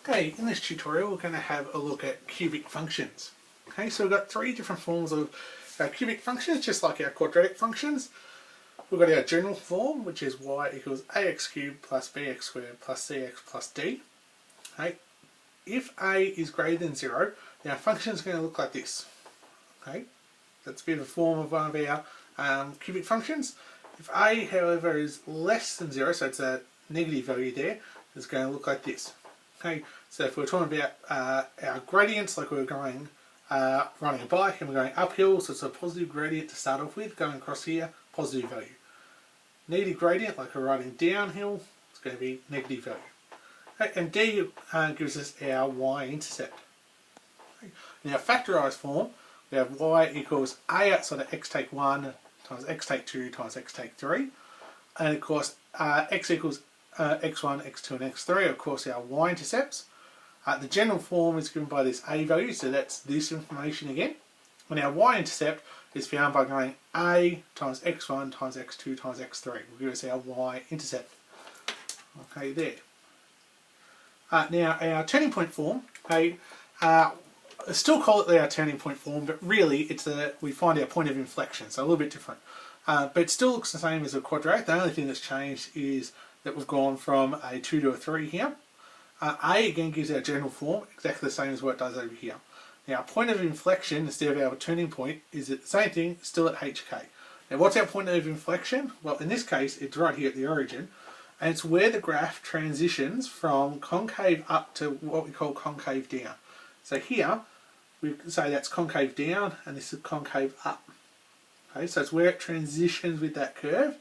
Okay, in this tutorial we're going to have a look at cubic functions. Okay, so we've got three different forms of cubic functions, just like our quadratic functions. We've got our general form, which is y equals ax cubed plus bx squared plus cx plus d. Okay, if a is greater than 0, then our function is going to look like this. Okay, that's a bit of a form of one of our cubic functions. If a, however, is less than 0, so it's a negative value there, it's going to look like this. Okay, so if we're talking about our gradients, like we're going running a bike and we're going uphill, so it's a positive gradient to start off with, going across here, positive value. Negative gradient, like we're riding downhill, it's going to be negative value. Okay, and D gives us our y-intercept. Okay. In our factorised form, we have y equals a outside of x take 1 times x take 2 times x take 3. And of course, x equals x1, x2 and x3 are of course our y-intercepts. The general form is given by this a value, so that's this information again. And our y-intercept is found by going a times x1 times x2 times x3 will give us our y-intercept. Okay, there. Now our turning point form, okay, I still call it our turning point form, but really it's we find our point of inflection, so a little bit different. But it still looks the same as a quadratic. The only thing that's changed is that we've gone from a 2 to a 3 here. A again gives our general form, exactly the same as what it does over here. Now our point of inflection, instead of our turning point, is the same thing, still at HK. Now what's our point of inflection? Well, in this case it's right here at the origin, and it's where the graph transitions from concave up to what we call concave down. So here we say that's concave down and this is concave up. Okay, so it's where it transitions with that curve.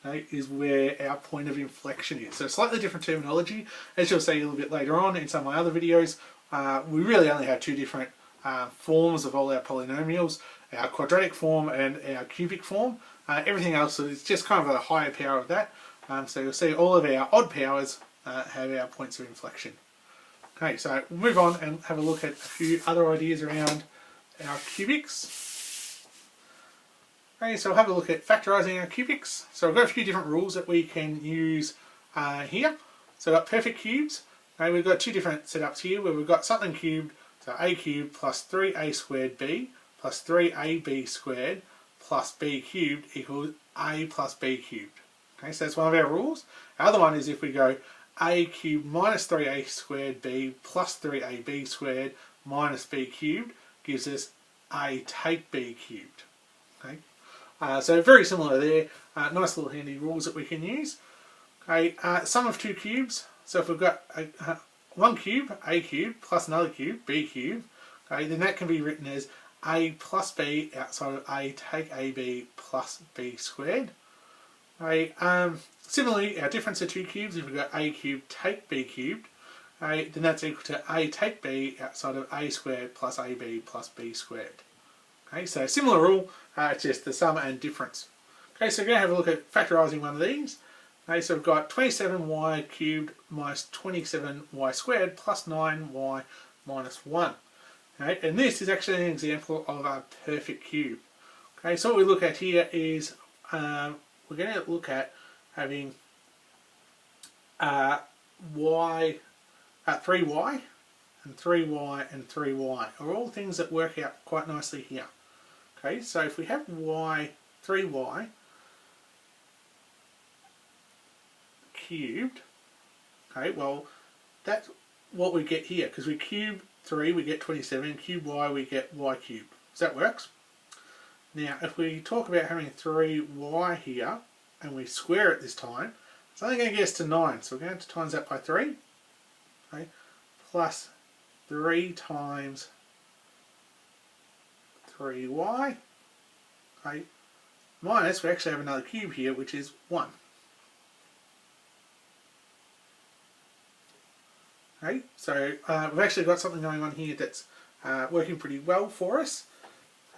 Okay, is where our point of inflection is. So slightly different terminology. As you'll see a little bit later on in some of my other videos, we really only have two different forms of all our polynomials, our quadratic form and our cubic form. Everything else is just kind of a higher power of that. So you'll see all of our odd powers have our points of inflection. Okay, so we'll move on and have a look at a few other ideas around our cubics. Okay, so we'll have a look at factorising our cubics. So we've got a few different rules that we can use here. So we've got perfect cubes. Okay, we've got two different setups here where we've got something cubed, so a cubed plus 3a squared b plus 3ab squared plus b cubed equals a plus b cubed. Okay, so that's one of our rules. Our other one is if we go a cubed minus 3a squared b plus 3ab squared minus b cubed gives us a take b cubed. Okay. So very similar there, nice little handy rules that we can use. Okay, sum of two cubes, so if we've got one cube, a cube, plus another cube, b cube, okay, then that can be written as a plus b outside of a take ab plus b squared. Okay, similarly, our difference of two cubes, if we've got a cubed take b cubed, okay, then that's equal to a take b outside of a squared plus ab plus b squared. Okay, so similar rule, it's just the sum and difference. Okay, so we're going to have a look at factorising one of these. Okay, so we've got 27y cubed minus 27y squared plus 9y minus 1. Okay, and this is actually an example of a perfect cube. Okay, so what we look at here is we're going to look at having 3y and 3y and 3y are all things that work out quite nicely here. Okay, so if we have 3y cubed, okay, well that's what we get here, because we cube 3 we get 27, cube y we get y cubed. So that works. Now if we talk about having 3y here and we square it this time, it's only going to get us to 9, so we're going to times that by 3, okay, plus 3 times 3y, okay, minus, we actually have another cube here which is 1. Okay, so we've actually got something going on here that's working pretty well for us.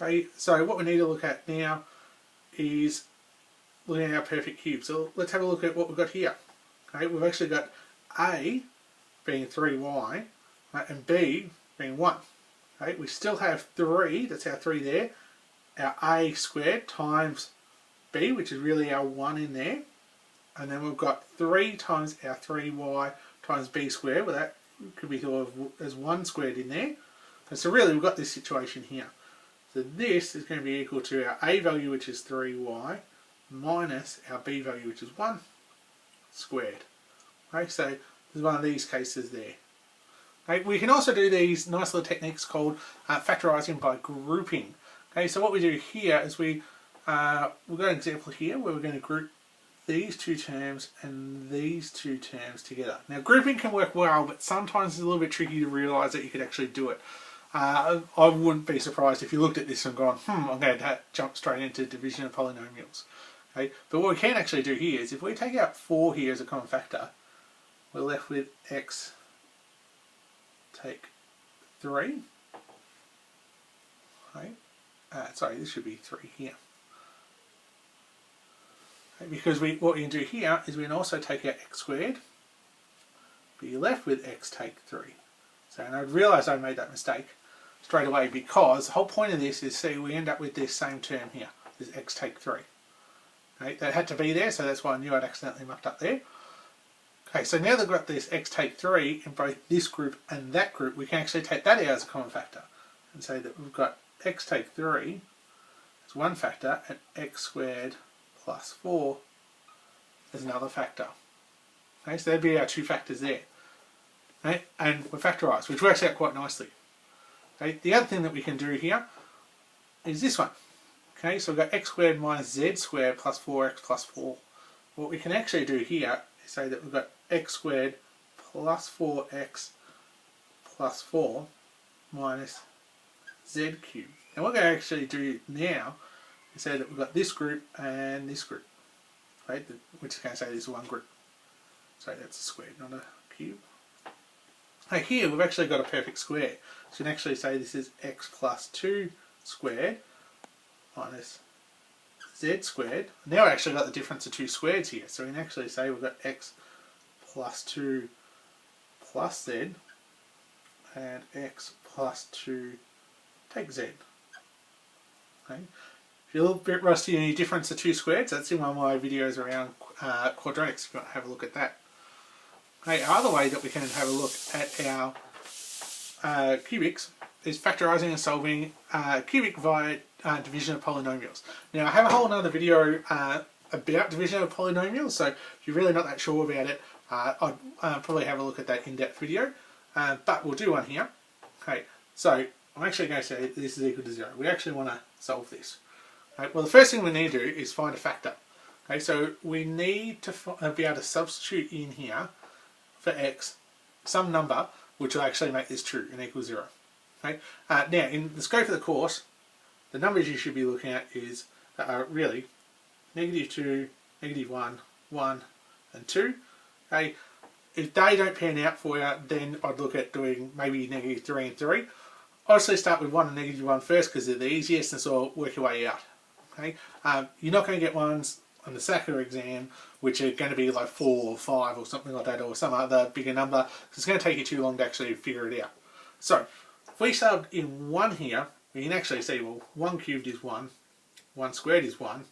Okay, so what we need to look at now is looking at our perfect cube. So let's have a look at what we've got here. Okay, we've actually got a being 3y and b being 1. Okay, we still have 3, that's our 3 there, our a squared times b, which is really our 1 in there, and then we've got 3 times our 3y times b squared, well that could be thought of as 1 squared in there. And so really we've got this situation here. So this is going to be equal to our a value, which is 3y, minus our b value, which is 1 squared. Okay, so there's one of these cases there. Okay, we can also do these nice little techniques called factorizing by grouping. Okay, so what we do here is we've got an example here where we're going to group these two terms and these two terms together. Now grouping can work well, but sometimes it's a little bit tricky to realise that you could actually do it. I wouldn't be surprised if you looked at this and gone, I'm going to jump straight into division of polynomials. Okay? But what we can actually do here is if we take out 4 here as a common factor, we're left with x take 3. Okay? Sorry, this should be 3 here. Okay, because what we can do here is we can also take out x squared, but you're left with x take 3. So, and I realised I made that mistake straight away because the whole point of this is, see, we end up with this same term here, this x take 3. Okay, that had to be there, so that's why I knew I'd accidentally mucked up there. Okay, so now that we've got this x take 3 in both this group and that group, we can actually take that out as a common factor and say that we've got x take 3 as one factor and x squared plus 4 as another factor. Okay, so there'd be our 2 factors there. Okay, and we're factorised, which works out quite nicely. Okay, the other thing that we can do here is this one. Okay, so we've got x squared minus z squared plus 4x plus 4. What we can actually do here is say that we've got x squared plus 4x plus 4 minus z cubed. And what we're going to actually do now is say that we've got this group and this group. Right, which is going to say this is one group. So that's a square, not a cube. Now here we've actually got a perfect square. So you can actually say this is x plus 2 squared minus z squared. Now we've actually got the difference of 2 squareds here. So we can actually say we've got x plus 2 plus z and x plus 2 take z. Okay. If you're a little bit rusty on your difference of 2 squareds, that's in one of my videos around quadratics if you want to have a look at that. Okay, other way that we can have a look at our cubics is factorising and solving cubic via division of polynomials. Now I have a whole other video about division of polynomials, so if you're really not that sure about it, I'd probably have a look at that in-depth video, but we'll do one here. Okay, so I'm actually going to say this is equal to 0. We actually want to solve this. Okay, well, the first thing we need to do is find a factor. Okay, so we need to be able to substitute in here for x some number which will actually make this true and equal 0. Okay? Now, in the scope of the course, the numbers you should be looking at is really -2, -1, 1 and 2. Okay? If they don't pan out for you, then I'd look at doing maybe -3 and 3. Obviously start with 1 and -1 first because they're the easiest, and so work your way out. Okay? You're not going to get ones on the SACA exam which are going to be like 4 or 5 or something like that, or some other bigger number, because it's going to take you too long to actually figure it out. So if we start in 1 here, we can actually see, well, 1 cubed is 1, 1 squared is 1.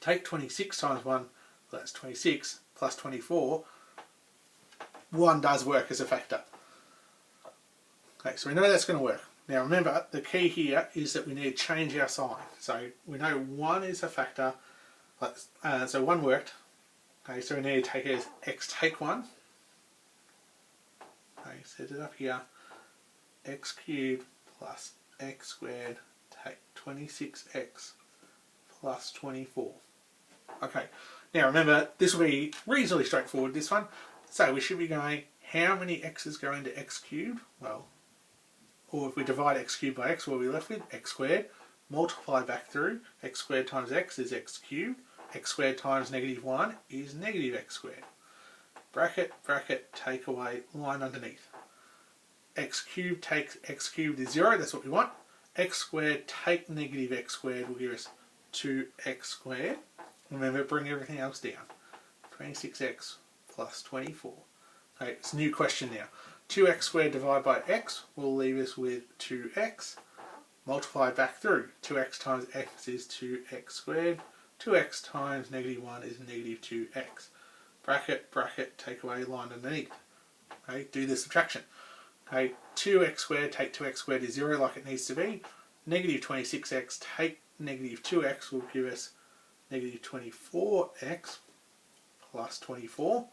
Take 26 times 1, well, that's 26, plus 24. 1 does work as a factor. Okay, so we know that's going to work. Now remember, the key here is that we need to change our sign. So we know 1 is a factor, so 1 worked. Okay, so we need to take it as x take 1. Okay, set it up here. X cubed plus x squared take 26x plus 24. Okay, now remember, this will be reasonably straightforward, this one. So we should be going, how many x's go into x cubed? Well, or if we divide x cubed by x, what are we left with? X squared. Multiply back through, x squared times x is x cubed. X squared times -1 is -x squared. Bracket, bracket, take away, line underneath. X cubed takes x cubed is 0, that's what we want. X squared take -x squared will give us 2x squared. Remember, bring everything else down. 26x plus 24. Okay, it's a new question now. 2x squared divided by x will leave us with 2x. Multiply back through. 2x times x is 2x squared. 2x times -1 is -2x. Bracket, bracket, take away, line underneath. Okay, do the subtraction. Okay, 2x squared, take 2x squared is 0 like it needs to be. Negative 26x, take negative 2x will give us negative 24x plus 24.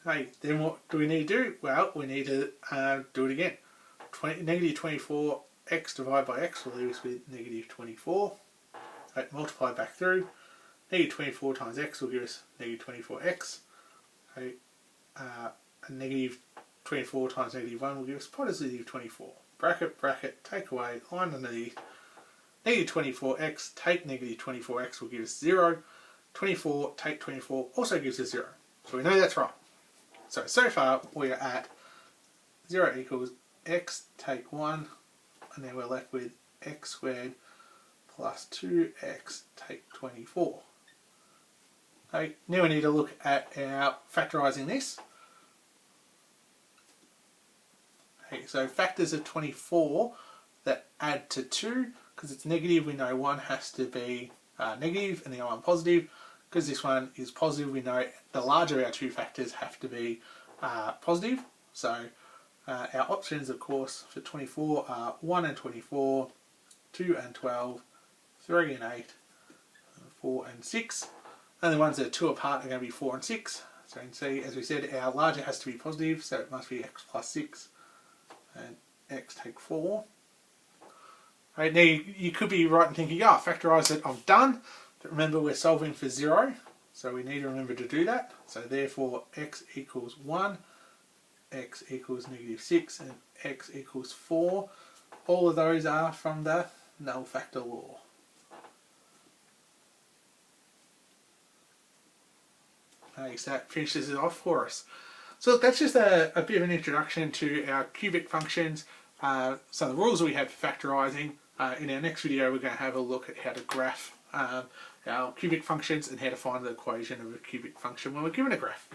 Okay, then what do we need to do? Well, we need to do it again. Negative 24x divided by x will leave us with negative 24. Okay, multiply back through. Negative 24 times x will give us negative 24x. Okay, and negative 24 times negative 1 will give us positive 24. Bracket, bracket, take away, line underneath. Negative 24x, take negative 24x will give us 0. 24, take 24 also gives us 0. So we know that's right. So far we are at 0 equals x, take 1, and then we're left with x squared plus 2x, take 24. Okay, now we need to look at our factorising this. Okay, so factors of 24 that add to 2, because it's negative, we know one has to be negative and the other one positive. Because this one is positive, we know the larger our two factors have to be positive. So our options, of course, for 24 are 1 and 24, 2 and 12, 3 and 8, 4 and 6. And the ones that are 2 apart are going to be 4 and 6. So you can see, as we said, our larger has to be positive, so it must be x plus 6 and x take 4. Right, now you could be right in thinking, oh, factorise it, I'm done. But remember, we're solving for 0, so we need to remember to do that. So therefore, x equals 1, x equals negative 6, and x equals 4. All of those are from the null factor law. Okay, so that finishes it off for us. So that's just a bit of an introduction to our cubic functions, some of the rules we have for factorising. In our next video we're going to have a look at how to graph our cubic functions and how to find the equation of a cubic function when we're given a graph.